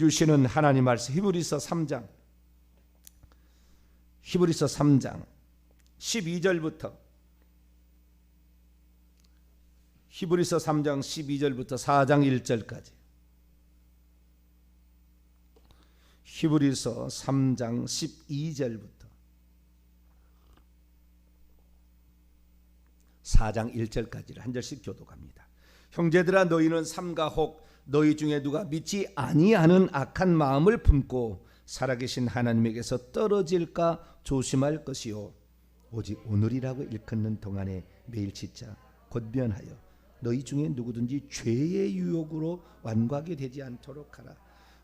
주시는 하나님 말씀 히브리서 3장 12절부터 히브리서 3장 12절부터 4장 1절까지 히브리서 3장 12절부터 4장 1절까지를 한 절씩 교독합니다. 형제들아 너희는 삼가 혹 너희 중에 누가 믿지 아니하는 악한 마음을 품고 살아계신 하나님에게서 떨어질까 조심할 것이요 오직 오늘이라고 일컫는 동안에 매일 짓자 곧면하여 너희 중에 누구든지 죄의 유혹으로 완고하게 되지 않도록 하라.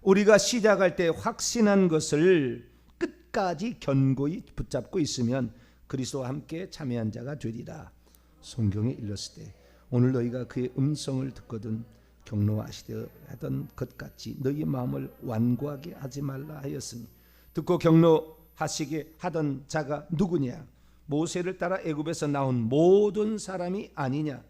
우리가 시작할 때 확신한 것을 끝까지 견고히 붙잡고 있으면 그리스도와 함께 참여한 자가 되리라. 성경에 일렀을 때 오늘 너희가 그의 음성을 듣거든 경노하시되 하던 것 같이 너희 마음을 완고하게 하지 말라 하였으니 듣고 경노하시게 하던 자가 누구냐? 모세를 따라 애굽에서 나온 모든 사람이 아니냐?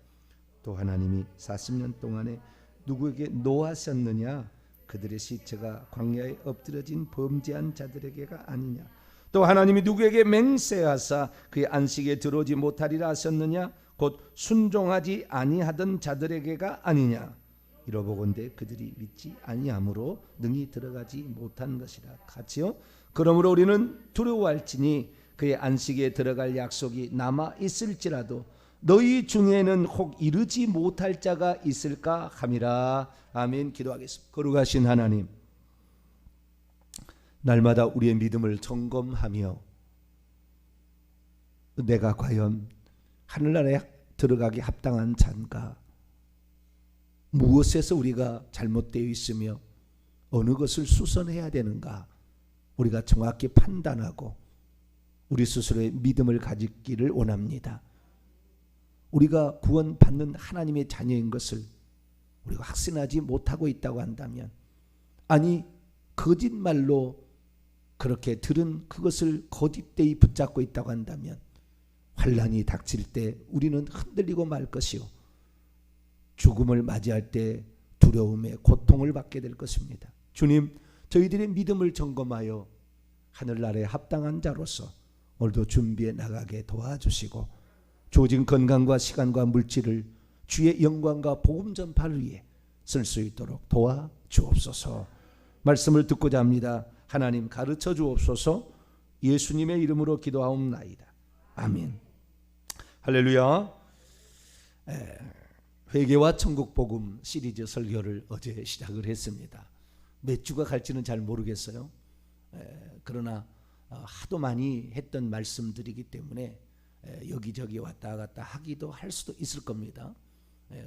또 하나님이 40년 동안에 누구에게 노하셨느냐? 그들의 시체가 광야에 엎드려진 범죄한 자들에게가 아니냐? 또 하나님이 누구에게 맹세하사 그의 안식에 들어오지 못하리라 하셨느냐? 곧 순종하지 아니하던 자들에게가 아니냐? 이러보건대 그들이 믿지 아니함으로 능히 들어가지 못한 것이라. 같이요. 그러므로 우리는 두려워할지니 그의 안식에 들어갈 약속이 남아 있을지라도 너희 중에는 혹 이르지 못할 자가 있을까 함이라. 아멘. 기도하겠습니다. 거룩하신 하나님, 날마다 우리의 믿음을 점검하며 내가 과연 하늘나라에 들어가기 합당한 자인가, 무엇에서 우리가 잘못되어 있으며 어느 것을 수선해야 되는가, 우리가 정확히 판단하고 우리 스스로의 믿음을 가지기를 원합니다. 우리가 구원받는 하나님의 자녀인 것을 우리가 확신하지 못하고 있다고 한다면, 아니 거짓말로 그렇게 들은 그것을 거짓되이 붙잡고 있다고 한다면 환난이 닥칠 때 우리는 흔들리고 말 것이요 죽음을 맞이할 때 두려움에 고통을 받게 될 것입니다. 주님, 저희들의 믿음을 점검하여 하늘나라에 합당한 자로서 오늘도 준비해 나가게 도와주시고 주어진 건강과 시간과 물질을 주의 영광과 복음 전파를 위해 쓸 수 있도록 도와주옵소서. 말씀을 듣고자 합니다. 하나님 가르쳐 주옵소서. 예수님의 이름으로 기도하옵나이다. 아멘. 할렐루야. 회개와 천국 복음 시리즈 설교를 어제 시작을 했습니다. 몇 주가 갈지는 잘 모르겠어요. 그러나 하도 많이 했던 말씀들이기 때문에 여기저기 왔다 갔다 하기도 할 수도 있을 겁니다.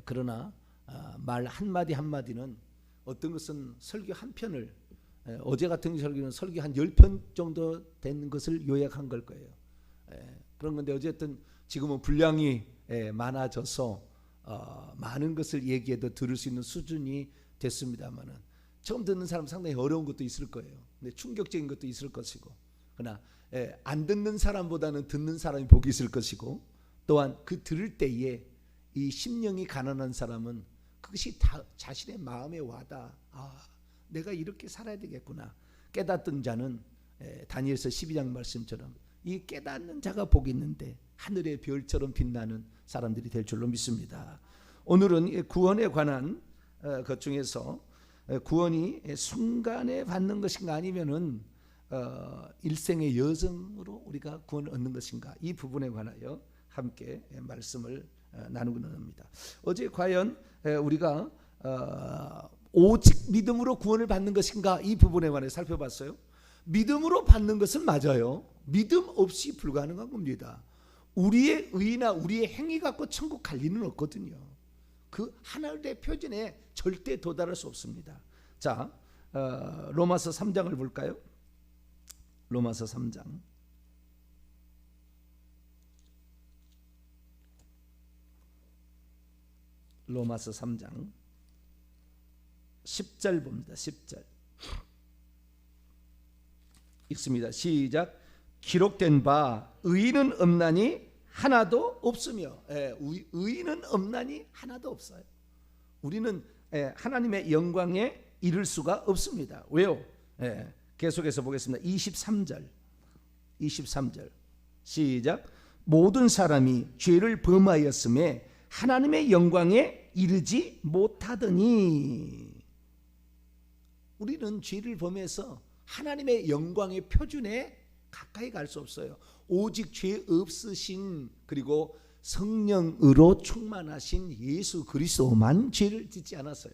그러나 말 한마디 한마디는, 어떤 것은 설교 한 편을, 어제 같은 설교는 설교 한 10편 정도 된 것을 요약한 걸 거예요. 그런 건데 어쨌든 지금은 분량이 많아져서 많은 것을 얘기해도 들을 수 있는 수준이 됐습니다만은, 처음 듣는 사람 상당히 어려운 것도 있을 거예요. 근데 충격적인 것도 있을 것이고, 그러나 안 듣는 사람보다는 듣는 사람이 복이 있을 것이고, 또한 그 들을 때에 이 심령이 가난한 사람은 그것이 다 자신의 마음에 와닿아. 내가 이렇게 살아야 되겠구나. 깨닫던 자는 다니엘서 12장 말씀처럼 이 깨닫는 자가 복이 있는데 하늘의 별처럼 빛나는 사람들이 될 줄로 믿습니다. 오늘은 구원에 관한 것 중에서 구원이 순간에 받는 것인가 아니면은 일생의 여정으로 우리가 구원을 얻는 것인가, 이 부분에 관하여 함께 말씀을 나누고는 합니다. 어제 과연 우리가 오직 믿음으로 구원을 받는 것인가, 이 부분에 관해 살펴봤어요. 믿음으로 받는 것은 맞아요. 믿음 없이 불가능한 겁니다. 우리의 의나 우리의 행위 갖고 천국 갈 리는 없거든요. 그 하나님의 표준에 절대 도달할 수 없습니다. 자, 로마서 3장을 볼까요? 로마서 3장 로마서 3장 10절 봅니다. 10절 읽습니다. 시작. 기록된 바 의인은 없나니 하나도 없으며, 의인은 없나니 하나도 없어요. 우리는 하나님의 영광에 이를 수가 없습니다. 왜요? 계속해서 보겠습니다. 23절 시작. 모든 사람이 죄를 범하였음에 하나님의 영광에 이르지 못하더니. 우리는 죄를 범해서 하나님의 영광의 표준에 가까이 갈 수 없어요. 오직 죄 없으신 그리고 성령으로 충만하신 예수 그리스도만 죄를 짓지 않았어요.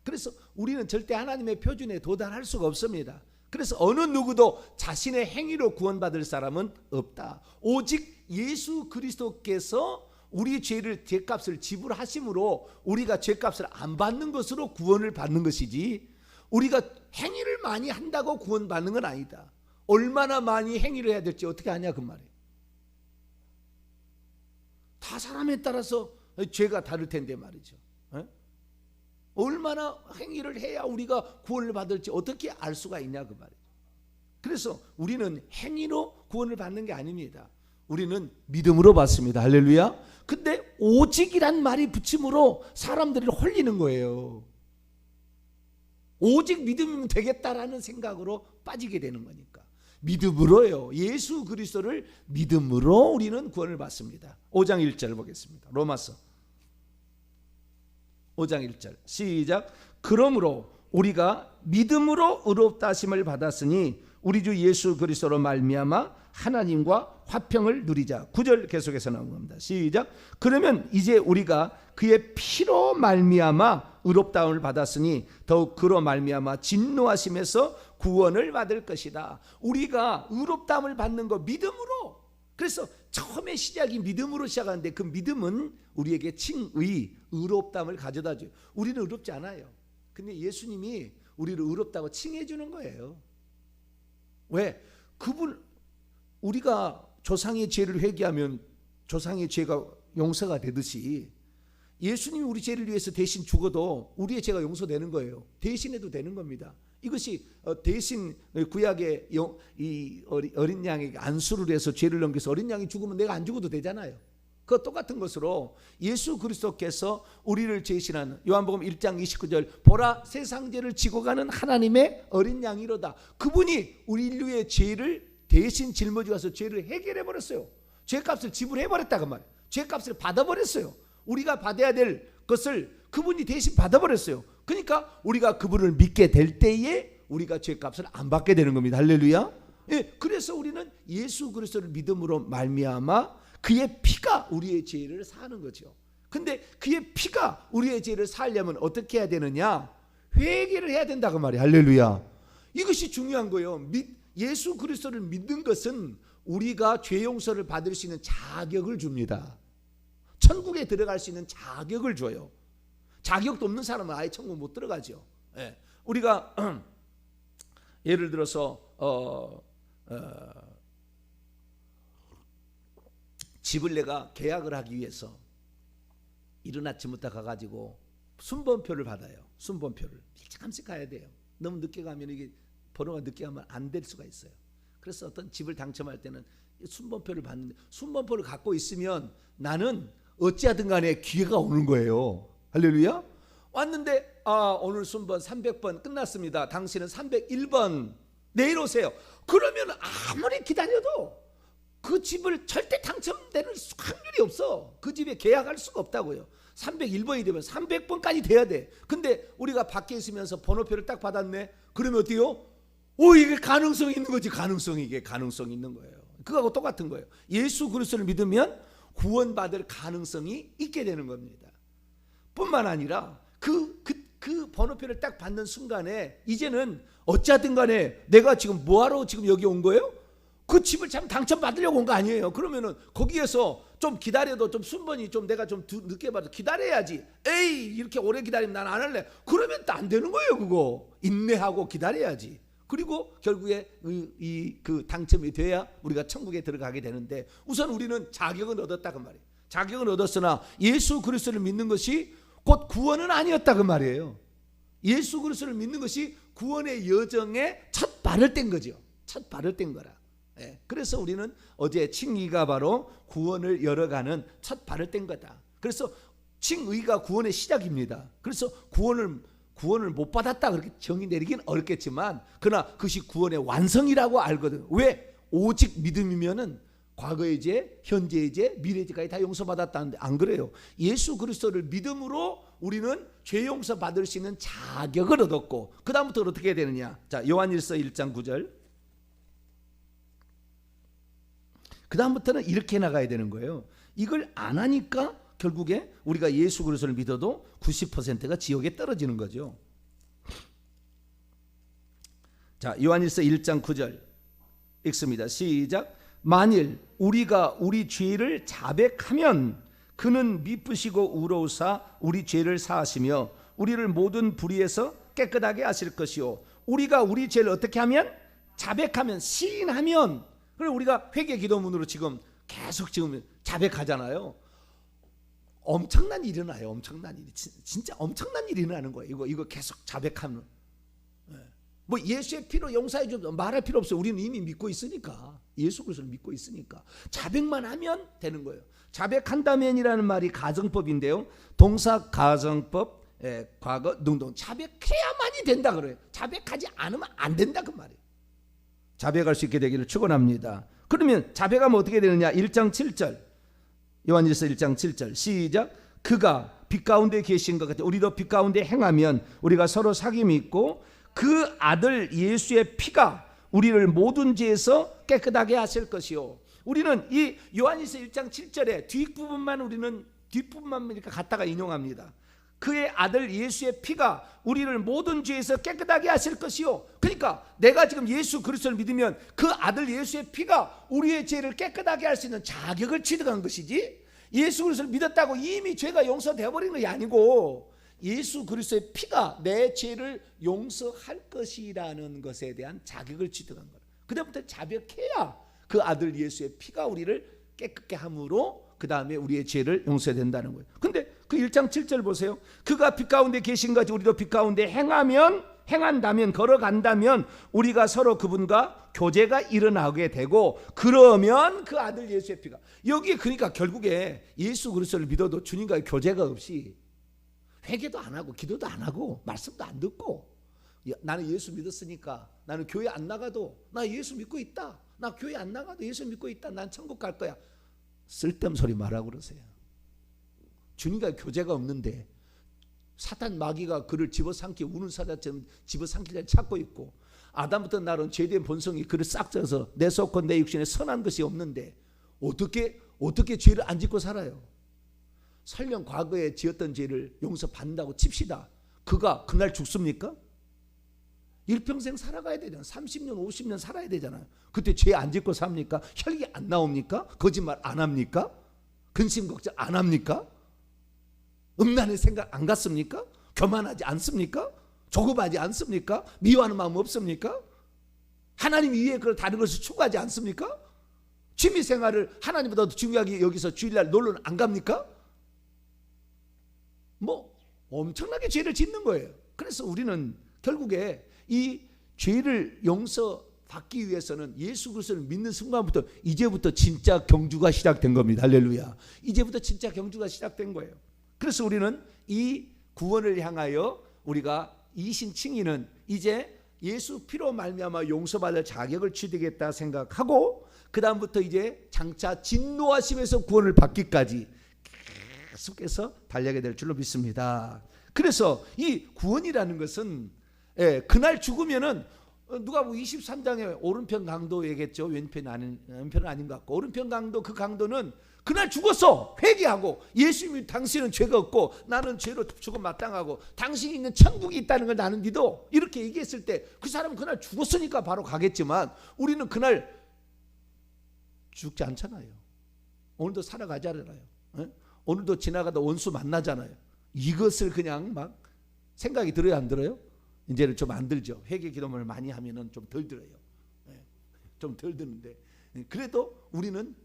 그래서 우리는 절대 하나님의 표준에 도달할 수가 없습니다. 그래서 어느 누구도 자신의 행위로 구원받을 사람은 없다. 오직 예수 그리스도께서 우리 죄값을 지불하심으로 우리가 죄값을 안 받는 것으로 구원을 받는 것이지, 우리가 행위를 많이 한다고 구원받는 건 아니다. 얼마나 많이 행위를 해야 될지 어떻게 아냐 그 말이에요. 다 사람에 따라서 죄가 다를 텐데 말이죠. 얼마나 행위를 해야 우리가 구원을 받을지 어떻게 알 수가 있냐 그 말이에요. 그래서 우리는 행위로 구원을 받는 게 아닙니다. 우리는 믿음으로 받습니다. 할렐루야. 근데 오직이란 말이 붙임으로 사람들이 홀리는 거예요. 오직 믿음이면 되겠다라는 생각으로 빠지게 되는 거니까. 믿음으로요. 예수 그리스도를 믿음으로 우리는 구원을 받습니다. 5장 1절 보겠습니다. 로마서 5장 1절 시작. 그러므로 우리가 믿음으로 의롭다 하심을 받았으니 우리 주 예수 그리스도로 말미암아 하나님과 화평을 누리자. 9절 계속해서 나온 겁니다. 시작. 그러면 이제 우리가 그의 피로 말미암아 의롭다함을 받았으니 더욱 그로 말미암아 진노하심에서 구원을 받을 것이다. 우리가 의롭다함을 받는 거 믿음으로. 그래서 처음에 시작이 믿음으로 시작하는데 그 믿음은 우리에게 칭의, 의롭다함을 가져다 줘요. 우리는 의롭지 않아요. 근데 예수님이 우리를 의롭다고 칭해 주는 거예요. 왜? 우리가 조상의 죄를 회개하면 조상의 죄가 용서가 되듯이 예수님이 우리 죄를 위해서 대신 죽어도 우리의 죄가 용서되는 거예요. 대신해도 되는 겁니다. 이것이 대신 구약의 이 어린 양에게 안수를 해서 죄를 넘겨서 어린 양이 죽으면 내가 안 죽어도 되잖아요. 그 똑같은 것으로 예수 그리스도께서 우리를 대신하는 요한복음 1장 29절 보라 세상 죄를 지고 가는 하나님의 어린 양이로다. 그분이 우리 인류의 죄를 대신 짊어지고 가서 죄를 해결해 버렸어요. 죄값을 지불해 버렸다 그 말이에요. 죄값을 받아 버렸어요. 우리가 받아야 될 것을 그분이 대신 받아 버렸어요. 그러니까 우리가 그분을 믿게 될 때에 우리가 죄값을 안 받게 되는 겁니다. 할렐루야. 그래서 우리는 예수 그리스도를 믿음으로 말미암아 그의 피가 우리의 죄를 사는 거죠. 근데 그의 피가 우리의 죄를 살려면 어떻게 해야 되느냐? 회개를 해야 된다 그 말이에요. 할렐루야. 이것이 중요한 거예요. 예수 그리스도를 믿는 것은 우리가 죄 용서를 받을 수 있는 자격을 줍니다. 천국에 들어갈 수 있는 자격을 줘요. 자격도 없는 사람은 아예 천국 못 들어가죠. 우리가 예를 들어서 집을 내가 계약을 하기 위해서 이른 아침부터 가가지고 순번표를 받아요. 순번표를 일찌감치 가야 돼요. 너무 늦게 가면 이게 번호가 늦게 가면 안 될 수가 있어요. 그래서 어떤 집을 당첨할 때는 순번표를 받는데 순번표를 갖고 있으면 나는 어찌하든 간에 기회가 오는 거예요. 할렐루야. 왔는데 오늘 순번 300번 끝났습니다. 당신은 301번 내일 오세요. 그러면 아무리 기다려도 그 집을 절대 당첨되는 확률이 없어. 그 집에 계약할 수가 없다고요. 301번이 되면 300번까지 돼야 돼. 근데 우리가 밖에 있으면서 번호표를 딱 받았네. 그러면 어때요? 이게 가능성이 있는 거지. 이게 가능성이 있는 거예요. 그거하고 똑같은 거예요. 예수 그리스도를 믿으면 구원받을 가능성이 있게 되는 겁니다. 뿐만 아니라 그 번호표를 딱 받는 순간에 이제는 어찌하든 간에 내가 지금 뭐하러 지금 여기 온 거예요? 그 집을 참 당첨받으려고 온 거 아니에요. 그러면은 거기에서 좀 기다려도 좀 순번이 좀 내가 좀 늦게 봐도 기다려야지. 에이 이렇게 오래 기다리면 난 안 할래. 그러면 또 안 되는 거예요. 그거 인내하고 기다려야지. 그리고 결국에 그 당첨이 돼야 우리가 천국에 들어가게 되는데 우선 우리는 자격은 얻었다 그 말이에요. 자격은 얻었으나 예수 그리스도를 믿는 것이 곧 구원은 아니었다 그 말이에요. 예수 그리스도를 믿는 것이 구원의 여정의 첫 발을 뗀 거죠. 첫 발을 뗀 거라. 그래서 우리는 어제 칭의가 바로 구원을 열어가는 첫 발을 뗀 거다. 그래서 칭의가 구원의 시작입니다. 그래서 구원을 구원을 못 받았다 그렇게 정의 내리긴 어렵겠지만, 그러나 그것이 구원의 완성이라고 알거든. 왜? 오직 믿음이면은 과거의 죄, 현재의 죄, 미래의 죄까지 다 용서받았다는데 안 그래요. 예수 그리스도를 믿음으로 우리는 죄 용서 받을 수 있는 자격을 얻었고, 그 다음부터 어떻게 해야 되느냐? 자, 요한일서 1장 9절. 그 다음부터는 이렇게 나가야 되는 거예요. 이걸 안 하니까 결국에 우리가 예수 그리스도를 믿어도 90%가 지옥에 떨어지는 거죠. 자, 요한일서 1장 9절 읽습니다. 시작. 만일 우리가 우리 죄를 자백하면 그는 미쁘시고 의로우사 우리 죄를 사하시며 우리를 모든 불의에서 깨끗하게 하실 것이요. 우리가 우리 죄를 어떻게 하면? 자백하면, 시인하면. 그래서 우리가 회개 기도문으로 지금 계속 지금 자백하잖아요. 엄청난 일이 일어나요. 엄청난 일이, 진짜 엄청난 일이 일어나는 거예요. 이거 계속 자백하면. 뭐 예수의 피로 용서해 좀 말할 필요 없어요. 우리는 이미 믿고 있으니까. 예수 그리스도를 믿고 있으니까 자백만 하면 되는 거예요. 자백한다면이라는 말이 가정법인데요. 동사 가정법, 과거 능동. 자백해야만이 된다 그래요. 자백하지 않으면 안 된다 그 말이에요. 자백할 수 있게 되기를 축원합니다. 그러면 자백하면 어떻게 되느냐? 1장 7절. 요한일서 1장 7절. 시작. 그가 빛 가운데 계신 것 같아 우리도 빛 가운데 행하면 우리가 서로 사귐이 있고 그 아들 예수의 피가 우리를 모든 죄에서 깨끗하게 하실 것이요. 우리는 이 요한일서 1장 7절에 뒷부분만 우리는 뒷부분만 이렇게 갖다가 인용합니다. 그의 아들 예수의 피가 우리를 모든 죄에서 깨끗하게 하실 것이요. 그러니까 내가 지금 예수 그리스도를 믿으면 그 아들 예수의 피가 우리의 죄를 깨끗하게 할 수 있는 자격을 취득한 것이지, 예수 그리스도를 믿었다고 이미 죄가 용서되어 버린 것이 아니고 예수 그리스도의 피가 내 죄를 용서할 것이라는 것에 대한 자격을 취득한 거예요. 그다음부터 자백해야 그 아들 예수의 피가 우리를 깨끗게 함으로 그 다음에 우리의 죄를 용서해야 된다는 거예요. 근데 그 1장 7절 보세요. 그가 빛 가운데 계신 것이 우리도 빛 가운데 행한다면 걸어간다면 우리가 서로 그분과 교제가 일어나게 되고, 그러면 그 아들 예수의 피가, 여기 그러니까 결국에 예수 그리스도를 믿어도 주님과의 교제가 없이 회개도 안 하고 기도도 안 하고 말씀도 안 듣고, 나는 예수 믿었으니까 나는 교회 안 나가도 나 예수 믿고 있다, 나 교회 안 나가도 예수 믿고 있다, 난 천국 갈 거야. 쓸데없는 소리 말하고 그러세요. 주님과 교제가 없는데 사탄 마귀가 그를 집어삼키 우는 사자처럼 집어삼키려 찾고 있고, 아담부터 나는 죄된 본성이 그를 싹 져서 내 속과 내 육신에 선한 것이 없는데 어떻게 죄를 안 짓고 살아요? 설령 과거에 지었던 죄를 용서받는다고 칩시다. 그가 그날 죽습니까? 일평생 살아가야 되잖아요. 30년 50년 살아야 되잖아요. 그때 죄 안 짓고 삽니까? 혈기 안 나옵니까? 거짓말 안 합니까? 근심 걱정 안 합니까? 음란의 생각 안 갖습니까? 교만하지 않습니까? 조급하지 않습니까? 미워하는 마음 없습니까? 하나님 위에 그걸 다른 것을 추구하지 않습니까? 취미생활을 하나님보다 더 중요하게 여기서 주일날 놀러는 안 갑니까? 뭐 엄청나게 죄를 짓는 거예요. 그래서 우리는 결국에 이 죄를 용서받기 위해서는 예수 그리스도를 믿는 순간부터 이제부터 진짜 경주가 시작된 겁니다. 할렐루야. 이제부터 진짜 경주가 시작된 거예요. 그래서 우리는 이 구원을 향하여 우리가 이신칭의는 이제 예수 피로 말미암아 용서받을 자격을 취득했다 생각하고, 그 다음부터 이제 장차 진노하심에서 구원을 받기까지 계속해서 달려가게 될 줄로 믿습니다. 그래서 이 구원이라는 것은 그날 죽으면은 누가 23장에 오른편 강도 얘기했죠. 왼편은 아닌 것 같고, 오른편 강도, 그 강도는 그날 죽었어. 회개하고 예수님이 당신은 죄가 없고 나는 죄로 죽음 마땅하고 당신이 있는 천국이 있다는 걸 나는 믿어, 이렇게 얘기했을 때 그 사람은 그날 죽었으니까 바로 가겠지만 우리는 그날 죽지 않잖아요. 오늘도 살아가잖아요. 오늘도 지나가다 원수 만나잖아요. 이것을 그냥 막 생각이 들어요, 안 들어요? 이제는 좀 안 들죠. 회개 기도문을 많이 하면은 좀 덜 들어요. 좀 덜 드는데 그래도 우리는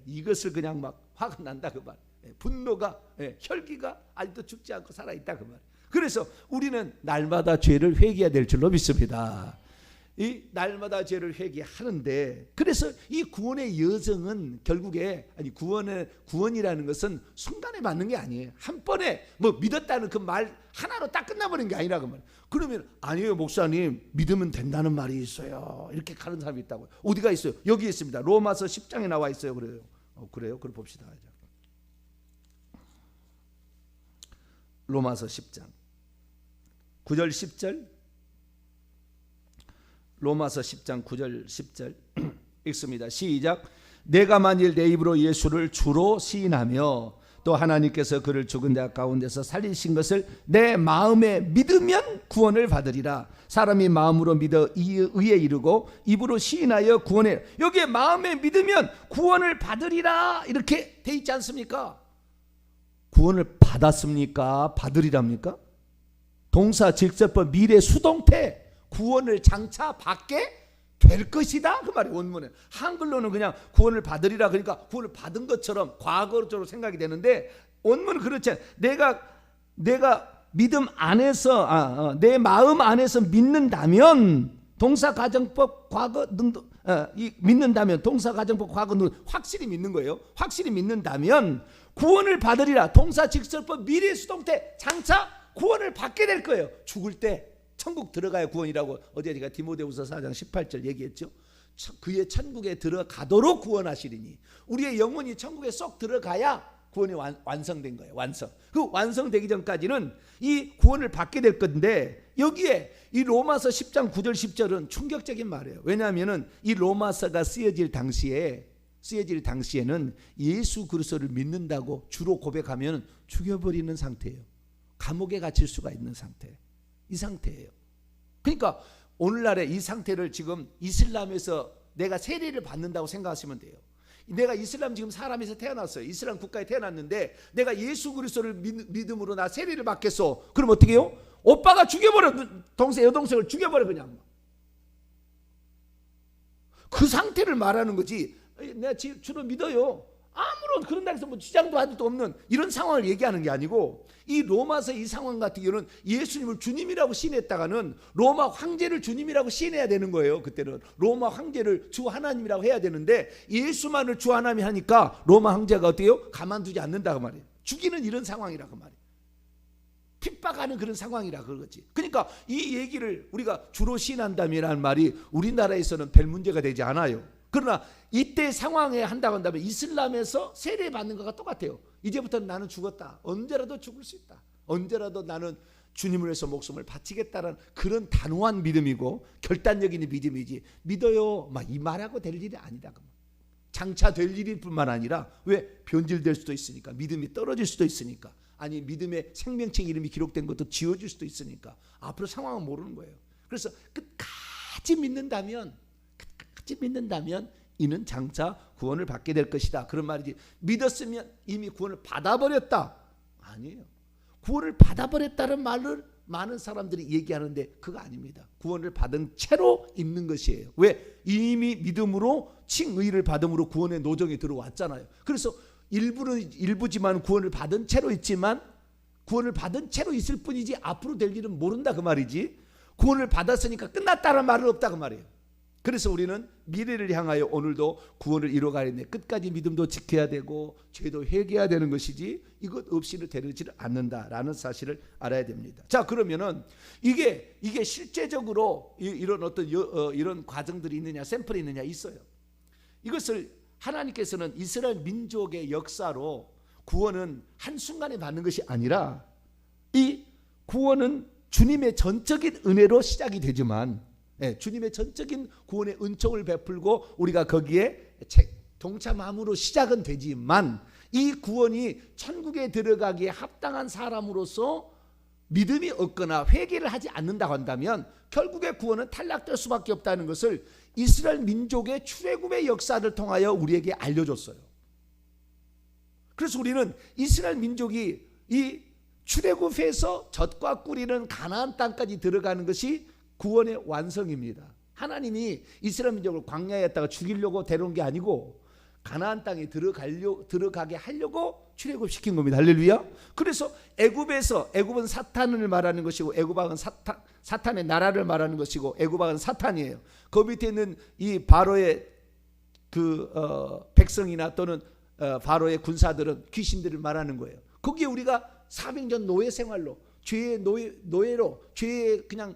이것을 그냥 막 화가 난다 그 말. 분노가, 혈기가 아직도 죽지 않고 살아있다 그 말. 그래서 우리는 날마다 죄를 회개해야 될 줄로 믿습니다. 이 날마다 죄를 회개하는데, 그래서 이 구원의 여정은 결국에, 아니 구원이라는 것은 순간에 받는 게 아니에요. 한 번에 뭐 믿었다는 그 말 하나로 딱 끝나버린 게 아니라 그 말. 그러면 아니에요 목사님, 믿으면 된다는 말이 있어요. 이렇게 가는 사람이 있다고요. 어디가 있어요? 여기 있습니다. 로마서 10장에 나와 있어요. 그래요. 그래요? 그럼 봅시다. 로마서 10장 9절 10절, 로마서 10장 9절 10절 읽습니다. 시작. 내가 만일 내 입으로 예수를 주로 시인하며 또 하나님께서 그를 죽은 자 가운데서 살리신 것을 내 마음에 믿으면 구원을 받으리라. 사람이 마음으로 믿어 의에 이르고 입으로 시인하여 구원에, 여기에 마음에 믿으면 구원을 받으리라 이렇게 돼 있지 않습니까? 구원을 받았습니까? 받으리랍니까? 동사 직접법 미래 수동태, 구원을 장차 받게 될 것이다 그 말이 원문에. 한글로는 그냥 구원을 받으리라, 그러니까 구원을 받은 것처럼 과거적으로 생각이 되는데 원문은 그렇지 않아요. 내가 믿음 안에서 내 마음 안에서 믿는다면, 동사 가정법 과거 능도 믿는다면, 동사 가정법 과거 능 확실히 믿는 거예요. 확실히 믿는다면 구원을 받으리라. 동사 직설법 미래 수동태 장차 구원을 받게 될 거예요. 죽을 때 천국 들어가야 구원이라고 어제 제가 디모데후서 4장 18절 얘기했죠. 그의 천국에 들어가도록 구원하시리니, 우리의 영혼이 천국에 쏙 들어가야 구원이 완성된 거예요. 완성. 그 완성되기 전까지는 이 구원을 받게 될 건데, 여기에 이 로마서 10장 9절 10절은 충격적인 말이에요. 왜냐하면 이 로마서가 쓰여질 당시에는 예수 그리스도를 믿는다고 주로 고백하면 죽여버리는 상태예요. 감옥에 갇힐 수가 있는 상태. 이 상태예요. 그러니까 오늘날의 이 상태를 지금 이슬람에서 내가 세례를 받는다고 생각하시면 돼요. 내가 이슬람 지금 사람에서 태어났어요. 이슬람 국가에 태어났는데 내가 예수 그리스도를 믿음으로 나 세례를 받겠어. 그럼 어떻게 해요? 오빠가 죽여버려. 여동생을 죽여버려 그냥. 그 상태를 말하는 거지. 내가 주로 믿어요. 아무런 그런 날에서 뭐 지장도 아직도 없는 이런 상황을 얘기하는 게 아니고, 이 로마서 이 상황 같은 경우는 예수님을 주님이라고 시인했다가는 로마 황제를 주님이라고 시인해야 되는 거예요. 그때는 로마 황제를 주 하나님이라고 해야 되는데 예수만을 주 하나님이 하니까 로마 황제가 어때요? 가만두지 않는다고 말이에요. 죽이는 이런 상황이라고 말이에요. 핍박하는 그런 상황이라 그러지. 그러니까 이 얘기를 우리가 주로 시인한다면 말이 우리나라에서는 별 문제가 되지 않아요. 그러나 이때 상황에 한다고 한다면 이슬람에서 세례받는 것과 똑같아요. 이제부터는 나는 죽었다. 언제라도 죽을 수 있다. 언제라도 나는 주님을 위해서 목숨을 바치겠다는 그런 단호한 믿음이고 결단력인 믿음이지, 믿어요 막 이 말하고 될 일이 아니다. 장차 될 일일 뿐만 아니라, 왜? 변질될 수도 있으니까, 믿음이 떨어질 수도 있으니까, 아니 믿음의 생명책 이름이 기록된 것도 지워질 수도 있으니까 앞으로 상황은 모르는 거예요. 그래서 끝까지 믿는다면 이는 장차 구원을 받게 될 것이다. 그런 말이지. 믿었으면 이미 구원을 받아버렸다. 아니에요. 구원을 받아버렸다는 말을 많은 사람들이 얘기하는데 그거 아닙니다. 구원을 받은 채로 있는 것이에요. 왜? 이미 믿음으로 칭의를 받음으로 구원의 노정에 들어왔잖아요. 그래서 일부지만 구원을 받은 채로 있지만, 구원을 받은 채로 있을 뿐이지 앞으로 될 일은 모른다 그 말이지. 구원을 받았으니까 끝났다는 말은 없다 그 말이에요. 그래서 우리는 미래를 향하여 오늘도 구원을 이뤄가야 되는데 끝까지 믿음도 지켜야 되고 죄도 회개해야 되는 것이지 이것 없이는 되지를 않는다라는 사실을 알아야 됩니다. 자, 그러면은 이게 실제적으로 이런 어떤 이런 과정들이 있느냐, 샘플이 있느냐, 있어요. 이것을 하나님께서는 이스라엘 민족의 역사로 구원은 한순간에 받는 것이 아니라, 이 구원은 주님의 전적인 은혜로 시작이 되지만, 주님의 전적인 구원의 은총을 베풀고 우리가 거기에 동참함으로 시작은 되지만, 이 구원이 천국에 들어가기에 합당한 사람으로서 믿음이 없거나 회개를 하지 않는다고 한다면 결국에 구원은 탈락될 수밖에 없다는 것을 이스라엘 민족의 출애굽의 역사를 통하여 우리에게 알려줬어요. 그래서 우리는 이스라엘 민족이 이 출애굽에서 젖과 꿀이는 가나안 땅까지 들어가는 것이 구원의 완성입니다. 하나님이 이스라엘 민족을 광야에 있다가 죽이려고 데려온 게 아니고 가나안 땅에 들어가게 하려고 출애굽시킨 겁니다. 할렐루야. 그래서 애굽은 사탄을 말하는 것이고, 애굽왕은 사탄의 나라를 말하는 것이고, 애굽왕은 사탄이에요. 그 밑에 있는 이 바로의 백성이나 또는 바로의 군사들은 귀신들을 말하는 거예요. 거기에 우리가 400년 노예 생활로, 죄의 노예로, 죄에 그냥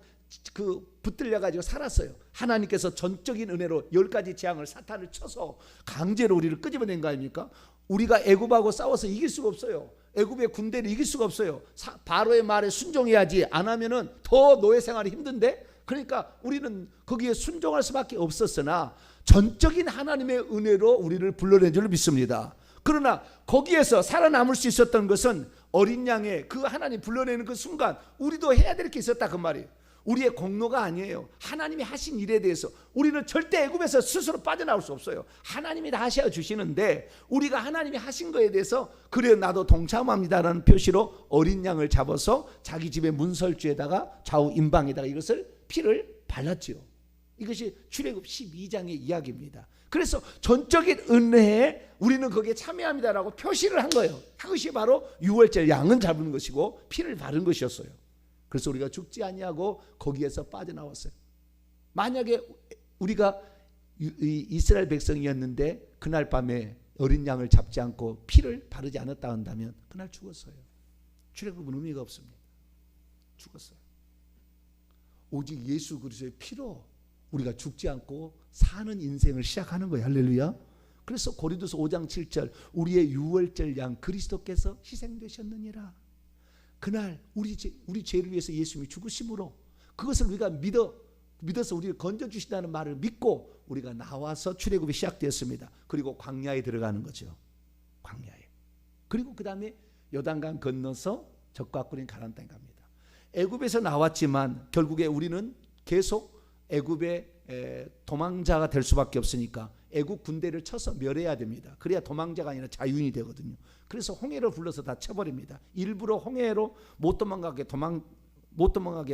붙들려 가지고 살았어요. 하나님께서 전적인 은혜로 10가지 재앙을, 사탄을 쳐서 강제로 우리를 끄집어낸 거 아닙니까? 우리가 애굽하고 싸워서 이길 수가 없어요. 애굽의 군대를 이길 수가 없어요. 바로의 말에 순종해야지, 안 하면은 더 노예 생활이 힘든데. 그러니까 우리는 거기에 순종할 수밖에 없었으나 전적인 하나님의 은혜로 우리를 불러낸 줄 믿습니다. 그러나 거기에서 살아남을 수 있었던 것은 어린 양의 그 하나님 불러내는 그 순간 우리도 해야 될 게 있었다, 그 말이에요. 우리의 공로가 아니에요. 하나님이 하신 일에 대해서 우리는 절대 애굽에서 스스로 빠져나올 수 없어요. 하나님이 다 하셔 주시는데, 우리가 하나님이 하신 거에 대해서 그래 나도 동참합니다라는 표시로 어린 양을 잡아서 자기 집의 문설주에다가 좌우 임방에다가 이것을 피를 발랐지요. 이것이 출애굽 12장의 이야기입니다. 그래서 전적인 은혜에 우리는 거기에 참여합니다라고 표시를 한 거예요. 그것이 바로 유월절 양은 잡은 것이고 피를 바른 것이었어요. 그래서 우리가 죽지 아니하고 거기에서 빠져나왔어요. 만약에 우리가 이스라엘 백성이었는데 그날 밤에 어린 양을 잡지 않고 피를 바르지 않았다 한다면 그날 죽었어요. 출애굽은 의미가 없습니다. 죽었어요. 오직 예수 그리스도의 피로 우리가 죽지 않고 사는 인생을 시작하는 거예요. 할렐루야. 그래서 고린도서 5장 7절 우리의 유월절 양 그리스도께서 희생되셨느니라. 그날 우리 죄를 위해서 예수님이 죽으심으로 그것을 우리가 믿어서 우리를 건져주신다는 말을 믿고 우리가 나와서 출애굽이 시작되었습니다. 그리고 광야에 들어가는 거죠. 광야에. 그리고 그 다음에 요단강 건너서 적과 꿀인 가나안 땅에 갑니다. 애굽에서 나왔지만 결국에 우리는 계속 애굽의 도망자가 될 수밖에 없으니까 애굽 군대를 쳐서 멸해야 됩니다. 그래야 도망자가 아니라 자유인이 되거든요. 그래서 홍해를 불러서 다 쳐버립니다. 일부러 홍해로 못 도망가게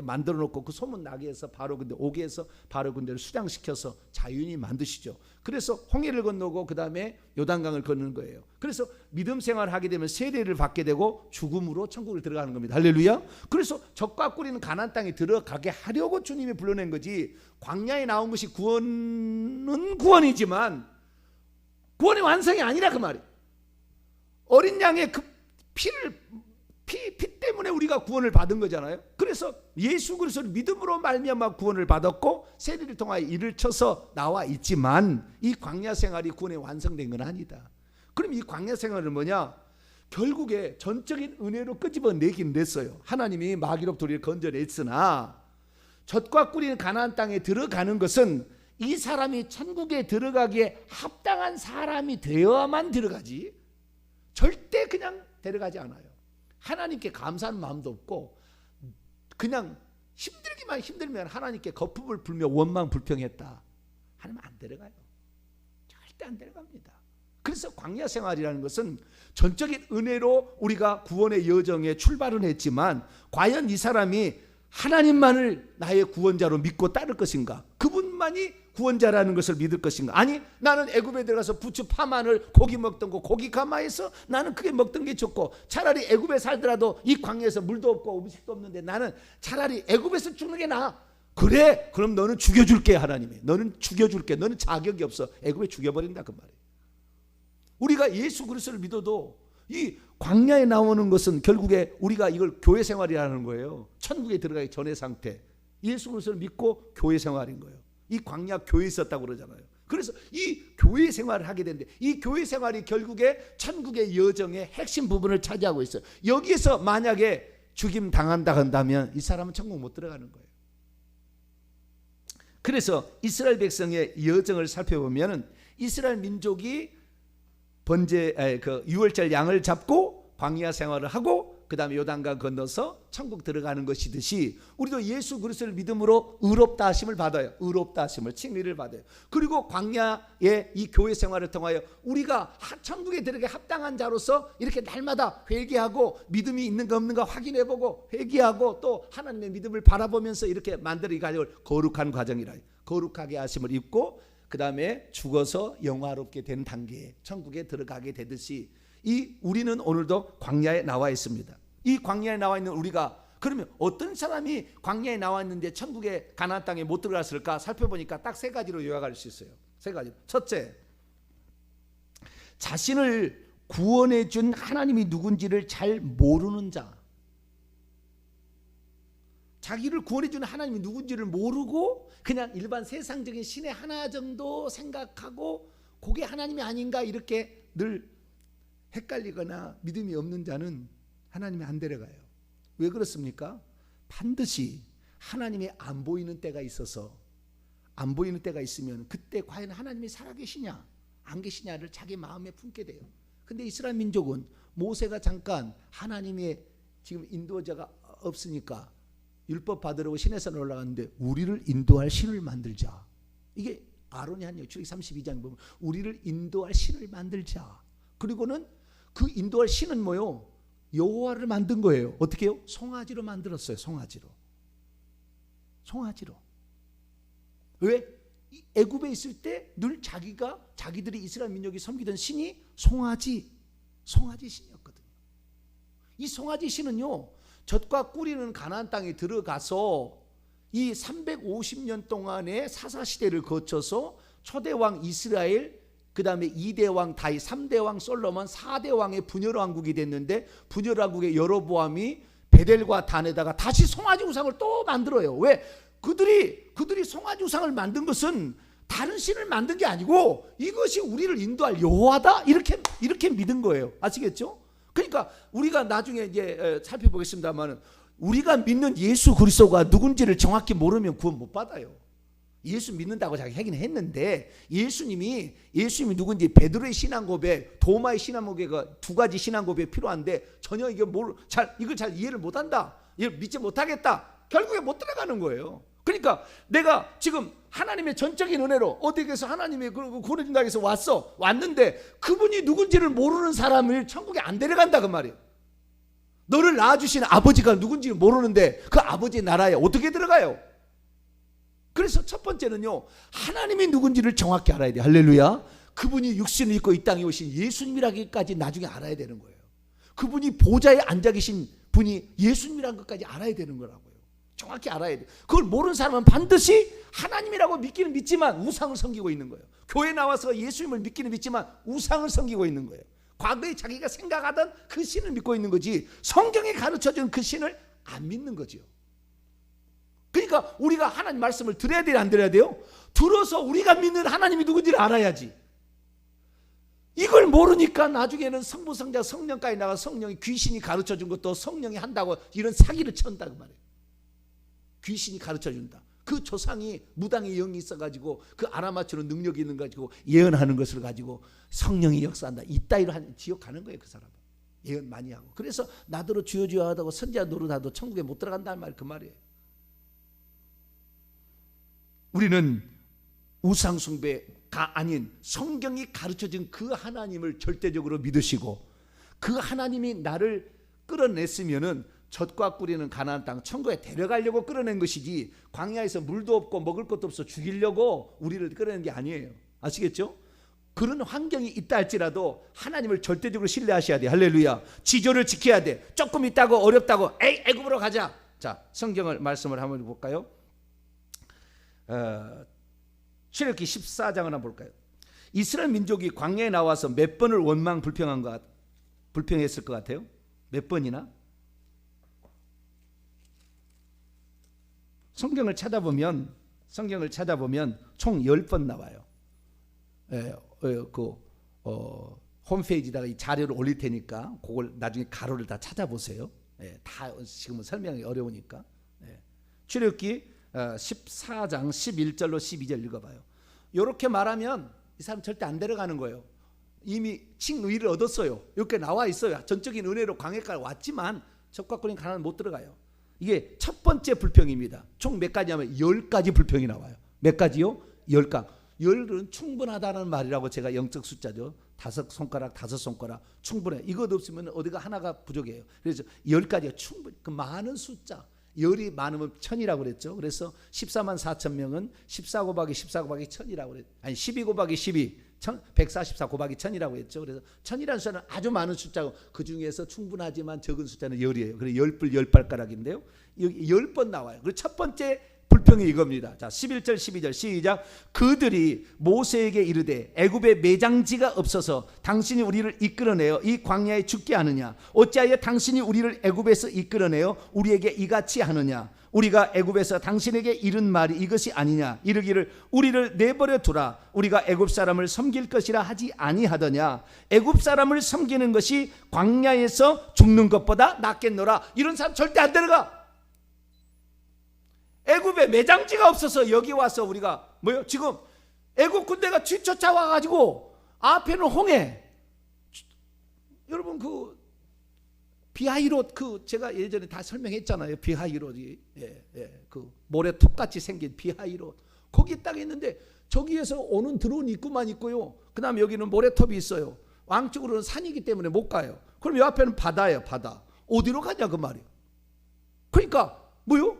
만들어 놓고 그 소문 나게 해서 바로 군대 오게 해서 바로 군대를 수장시켜서 자유인이 만드시죠. 그래서 홍해를 건너고 그 다음에 요단강을 걷는 거예요. 그래서 믿음 생활을 하게 되면 세례를 받게 되고 죽음으로 천국을 들어가는 겁니다. 할렐루야. 그래서 적과 꿀이는 가나안 땅에 들어가게 하려고 주님이 불러낸 거지, 광야에 나온 것이 구원은 구원이지만 구원의 완성이 아니라 그 말이에요. 어린 양의 그 피 때문에 우리가 구원을 받은 거잖아요. 그래서 예수 그리스도를 믿음으로 말미암아 구원을 받았고 세례를 통하여 이를 쳐서 나와 있지만 이 광야 생활이 구원에 완성된 건 아니다. 그럼 이 광야 생활은 뭐냐? 결국에 전적인 은혜로 끄집어내긴 냈어요. 하나님이 마귀로부터 우리를 건져냈으나 젖과 꿀이 가나안 땅에 들어가는 것은 이 사람이 천국에 들어가기에 합당한 사람이 되어야만 들어가지 절대 그냥 데려가지 않아요. 하나님께 감사하는 마음도 없고 그냥 힘들면 하나님께 거품을 불며 원망 불평했다 하면 안 데려가요. 절대 안 데려갑니다. 그래서 광야 생활이라는 것은 전적인 은혜로 우리가 구원의 여정에 출발은 했지만 과연 이 사람이 하나님만을 나의 구원자로 믿고 따를 것인가? 그분만이 구원자라는 것을 믿을 것인가? 아니 나는 애굽에 들어가서 부추 파마늘 고기 먹던 거 고기 가마에서 나는 그게 먹던 게 좋고 차라리 애굽에 살더라도 이 광야에서 물도 없고 음식도 없는데 나는 차라리 애굽에서 죽는 게 나아. 그래 그럼 너는 죽여줄게. 하나님이 너는 죽여줄게. 너는 자격이 없어. 애굽에 죽여버린다 그 말이에요. 우리가 예수 그리스도를 믿어도 이 광야에 나오는 것은 결국에 우리가 이걸 교회 생활이라는 거예요. 천국에 들어가기 전의 상태. 예수 그리스도를 믿고 교회 생활인 거예요. 이 광야 교회에 있었다고 그러잖아요. 그래서 이 교회 생활을 하게 되는데 이 교회 생활이 결국에 천국의 여정의 핵심 부분을 차지하고 있어요. 여기에서 만약에 죽임 당한다 한다면 이 사람은 천국 못 들어가는 거예요. 그래서 이스라엘 백성의 여정을 살펴보면 이스라엘 민족이 유월절 양을 잡고 광야 생활을 하고 그 다음에 요단강 건너서 천국 들어가는 것이듯이 우리도 예수 그리스도를 믿음으로 의롭다 하심을 받아요. 의롭다 하심을 칭의를 받아요. 그리고 광야의 이 교회 생활을 통하여 우리가 천국에 들어가게 합당한 자로서 이렇게 날마다 회개하고 믿음이 있는가 없는가 확인해보고 회개하고 또 하나님의 믿음을 바라보면서 이렇게 만들어가는 거룩한 과정이라 거룩하게 하심을 입고 그 다음에 죽어서 영화롭게 된 단계에 천국에 들어가게 되듯이 우리는 오늘도 광야에 나와 있습니다. 이 광야에 나와 있는 우리가 그러면 어떤 사람이 광야에 나와 있는데 천국의 가나안 땅에 못 들어갔을까 살펴보니까 딱 세 가지로 요약할 수 있어요. 세 가지. 첫째, 자신을 구원해 준 하나님이 누군지를 잘 모르는 자. 자기를 구원해 준 하나님이 누군지를 모르고 그냥 일반 세상적인 신의 하나 정도 생각하고 그게 하나님이 아닌가 이렇게 늘 헷갈리거나 믿음이 없는 자는 하나님이 안 데려가요. 왜 그렇습니까? 반드시 하나님이 안 보이는 때가 있어서, 안 보이는 때가 있으면 그때 과연 하나님이 살아계시냐 안 계시냐를 자기 마음에 품게 돼요. 근데 이스라엘 민족은 모세가 잠깐 하나님의 지금 인도자가 없으니까 율법 받으려고 시내산 올라갔는데 우리를 인도할 신을 만들자. 이게 아론이 한 얘기, 출애굽기 32장 보면 우리를 인도할 신을 만들자. 그리고는 그 인도할 신은 뭐요? 여호와를 만든 거예요. 어떻게 해요? 송아지로 만들었어요. 송아지로. 왜? 애굽에 있을 때 늘 자기들이 이스라엘 민족이 섬기던 신이 송아지 신이었거든요. 이 송아지 신은요, 젖과 꿀이는 가나안 땅에 들어가서 이 350년 동안의 사사 시대를 거쳐서 초대 왕 이스라엘, 그 다음에 2대 왕 다윗, 3대 왕 솔로몬, 4대 왕의 분열 왕국이 됐는데 분열 왕국의 여로보암이 베델과 단에다가 다시 송아지 우상을 또 만들어요. 왜? 그들이 송아지 우상을 만든 것은 다른 신을 만든 게 아니고 이것이 우리를 인도할 여호와다 이렇게 믿은 거예요. 아시겠죠? 그러니까 우리가 나중에 이제 살펴보겠습니다만 우리가 믿는 예수 그리스도가 누군지를 정확히 모르면 구원 못 받아요. 예수 믿는다고 자기 하긴 했는데 예수님이 누군지 베드로의 신앙 고백, 도마의 신앙 고백가 두 가지 신앙 고백이 필요한데 전혀 이걸 잘 이해를 못 한다. 이걸 믿지 못하겠다. 결국에 못 들어가는 거예요. 그러니까 내가 지금 하나님의 전적인 은혜로 어디에서 하나님이 구원해 준다고 해서 왔는데 그분이 누군지를 모르는 사람을 천국에 안 데려간다 그 말이에요. 너를 낳아주신 아버지가 누군지 모르는데 그 아버지의 나라에 어떻게 들어가요? 그래서 첫 번째는요, 하나님이 누군지를 정확히 알아야 돼요. 할렐루야. 그분이 육신을 입고 이 땅에 오신 예수님이라기까지 나중에 알아야 되는 거예요. 그분이 보좌에 앉아 계신 분이 예수님이라는 것까지 알아야 되는 거라고요. 정확히 알아야 돼요. 그걸 모르는 사람은 반드시 하나님이라고 믿기는 믿지만 우상을 섬기고 있는 거예요. 교회 나와서 예수님을 믿기는 믿지만 우상을 섬기고 있는 거예요. 과거에 자기가 생각하던 그 신을 믿고 있는 거지 성경이 가르쳐준 그 신을 안 믿는 거죠. 그러니까 우리가 하나님 말씀을 들어야 돼요, 안 들어야 돼요? 들어서 우리가 믿는 하나님이 누군지를 알아야지. 이걸 모르니까 나중에는 성부, 성자, 성령까지 나가 성령이 귀신이 가르쳐준 것도 성령이 한다고 이런 사기를 쳤다고 말해요. 귀신이 가르쳐준다. 그 조상이 무당의 영이 있어가지고 그 알아맞추는 능력이 있는 가지고 예언하는 것을 가지고 성령이 역사한다. 이따위로 지옥 가는 거예요. 그 사람은 예언 많이 하고. 그래서 나더러 주여 주여 하다고 선지자 노릇하도 천국에 못 들어간다는 말이 그 말이에요. 우리는 우상숭배가 아닌 성경이 가르쳐준 그 하나님을 절대적으로 믿으시고 그 하나님이 나를 끌어냈으면은 젖과 꿀이는 가나안 땅 천국에 데려가려고 끌어낸 것이지 광야에서 물도 없고 먹을 것도 없어 죽이려고 우리를 끌어낸 게 아니에요. 아시겠죠? 그런 환경이 있다 할지라도 하나님을 절대적으로 신뢰하셔야 돼. 할렐루야. 지조를 지켜야 돼. 조금 있다고 어렵다고 애굽으로 가자. 자, 성경을 말씀을 한번 볼까요? 출애굽기 14장을 한번 볼까요? 이스라엘 민족이 광야에 나와서 몇 번을 원망 불평했을 것 같아요? 몇 번이나? 성경을 찾아보면 총 10번 나와요. 홈페이지에다가 이 자료를 올릴 테니까 그걸 나중에 가로를 다 찾아보세요. 다 지금은 설명이 어려우니까. 출애굽기 14장 11절로 12절 읽어봐요. 이렇게 말하면 이 사람 절대 안 데려가는 거예요. 이미 칭의를 얻었어요. 이렇게 나와 있어요. 전적인 은혜로 광야까지 왔지만 젖과 꿀인 가나안 못 들어가요. 이게 첫 번째 불평입니다. 총 몇 가지 하면 10가지 불평이 나와요. 몇 가지요? 10가. 10은 충분하다는 말이라고 제가 영적 숫자죠. 5손가락 충분해. 이것 없으면 어디가 하나가 부족해요. 그래서 10가지가 충분히 그 많은 숫자. 열이 많으면 천이라고 그랬죠. 그래서 14만 4천 명은 14 곱하기 14 곱하기 천이라고 그랬죠. 아니 12 곱하기 12 144 곱하기 천이라고 했죠. 그래서 천이라는 숫자는 아주 많은 숫자고 그 중에서 충분하지만 적은 숫자는 열이에요. 그래서 열불 열발가락인데요. 여기 10번 나와요. 그리고 첫 번째 불평이 이겁니다. 자, 11절 12절 시작. 그들이 모세에게 이르되 애굽에 매장지가 없어서 당신이 우리를 이끌어내어 이 광야에 죽게 하느냐? 어찌하여 당신이 우리를 애굽에서 이끌어내어 우리에게 이같이 하느냐? 우리가 애굽에서 당신에게 이른 말이 이것이 아니냐? 이르기를 우리를 내버려 두라. 우리가 애굽 사람을 섬길 것이라 하지 아니하더냐? 애굽 사람을 섬기는 것이 광야에서 죽는 것보다 낫겠노라. 이런 사람 절대 안 데려가. 애굽에 매장지가 없어서 여기 와서 우리가 뭐요? 지금 애굽 군대가 뒤쫓아와 가지고 앞에는 홍해. 여러분 그 비하이롯 그 제가 예전에 다 설명했잖아요. 비하이롯이 그 모래톱 같이 생긴 비하이롯. 거기 딱 있는데 저기에서 오는 드론이 있고만 있고요. 그다음에 여기는 모래톱이 있어요. 왕쪽으로는 산이기 때문에 못 가요. 그럼 이 앞에는 바다예요. 바다. 어디로 가냐 그 말이에요. 그러니까 뭐요?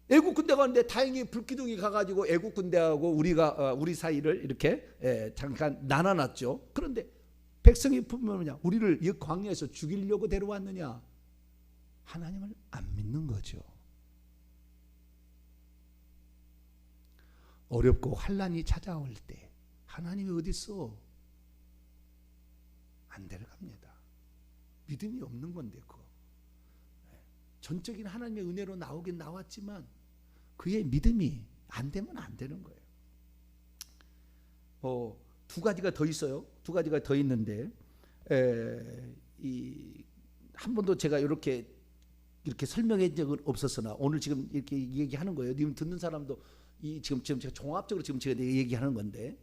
애국 군대가 왔는데 다행히 불기둥이 가가지고 애국 군대하고 우리 사이를 이렇게 잠깐 나눠놨죠. 그런데 백성이 보면냐, 우리를 이 광야에서 죽이려고 데려왔느냐? 하나님을 안 믿는 거죠. 어렵고 환란이 찾아올 때 하나님이 어디 있어? 안 데려갑니다. 믿음이 없는 건데 그거. 전적인 하나님의 은혜로 나오긴 나왔지만 그의 믿음이 안 되면 안 되는 거예요. 두 가지가 더 있어요. 두 가지가 더 있는데 한 번도 제가 이렇게 설명한 적은 없었으나 오늘 지금 이렇게 얘기하는 거예요. 지금 듣는 사람도 지금 제가 종합적으로 지금 제가 얘기하는 건데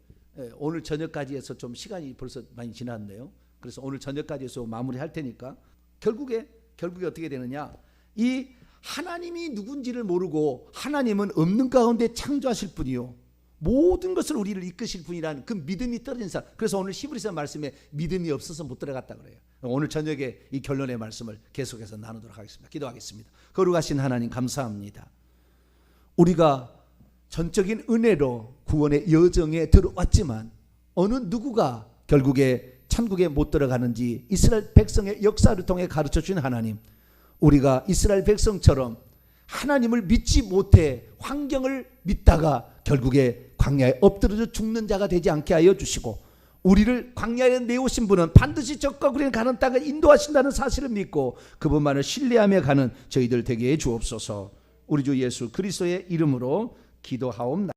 오늘 저녁까지 해서 좀 시간이 벌써 많이 지났네요. 그래서 오늘 저녁까지 해서 마무리할 테니까 결국에 어떻게 되느냐? 이 하나님이 누군지를 모르고 하나님은 없는 가운데 창조하실 분이요 모든 것을 우리를 이끄실 분이라는 그 믿음이 떨어진 사람. 그래서 오늘 히브리서 말씀에 믿음이 없어서 못 들어갔다 그래요. 오늘 저녁에 이 결론의 말씀을 계속해서 나누도록 하겠습니다. 기도하겠습니다. 거룩하신 하나님 감사합니다. 우리가 전적인 은혜로 구원의 여정에 들어왔지만 어느 누구가 결국에 천국에 못 들어가는지 이스라엘 백성의 역사를 통해 가르쳐 주신 하나님, 우리가 이스라엘 백성처럼 하나님을 믿지 못해 환경을 믿다가 결국에 광야에 엎드려져 죽는 자가 되지 않게 하여 주시고, 우리를 광야에 내오신 분은 반드시 적과 우리는 가는 땅을 인도하신다는 사실을 믿고 그분만을 신뢰하며 가는 저희들 되게 해 주옵소서. 우리 주 예수 그리스도의 이름으로 기도하옵나이다.